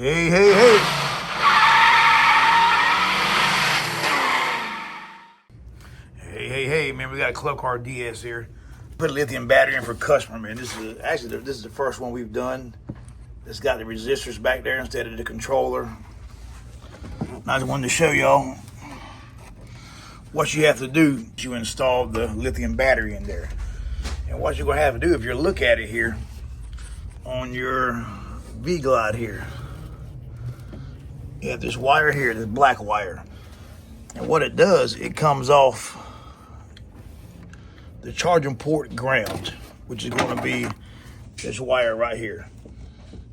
Hey, hey, hey. Hey, man, we got a Club Car DS here. Put a lithium battery in for customer, man. This is the first one we've done. It's got the resistors back there instead of the controller. I just wanted to show y'all what you have to do to install the lithium battery in there. And what you're gonna have to do, if you look at it here on your V-Glide here, you have this wire here, this black wire. And what it does, it comes off the charging port ground, which is gonna be this wire right here.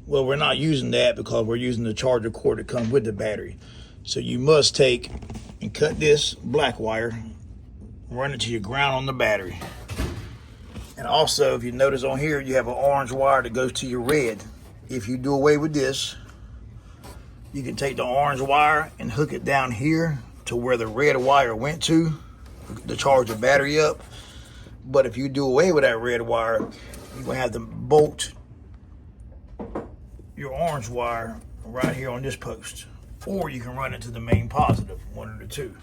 Well, we're not using that because we're using the charger cord that comes with the battery. So you must take and cut this black wire, run it to your ground on the battery. And also, if you notice on here, you have an orange wire that goes to your red. If you do away with this, you can take the orange wire and hook it down here to where the red wire went to charge the battery up. But if you do away with that red wire, you're gonna have to bolt your orange wire right here on this post. Or you can run it to the main positive, one of the two.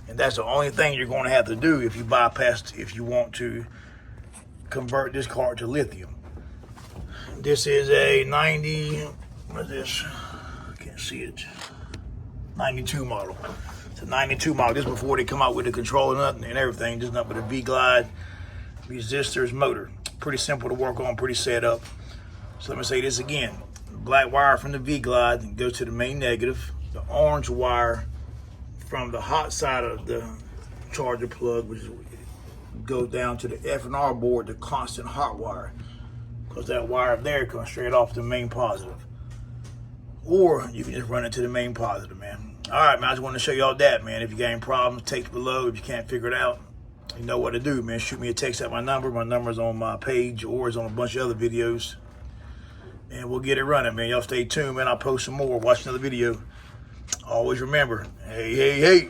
And that's the only thing you're gonna have to do if you want to convert this car to lithium. This is a 90, what is this? I can't see it. 92 model. It's a 92 model. This is before they come out with the controller and everything. This is nothing but a V-Glide resistors motor. Pretty simple to work on, pretty set up. So let me say this again. Black wire from the V-Glide goes to the main negative. The orange wire from the hot side of the charger plug, which goes down to the F&R board, the constant hot wire, because that wire up there comes straight off the main positive. Or you can just run it to the main positive, man. All right, man, I just want to show y'all that, man. If you got any problems, text below. If you can't figure it out, you know what to do, man. Shoot me a text at my number. My number's on my page or it's on a bunch of other videos. And we'll get it running, man. Y'all stay tuned, man. I'll post some more. Watch another video. Always remember, hey, hey, hey.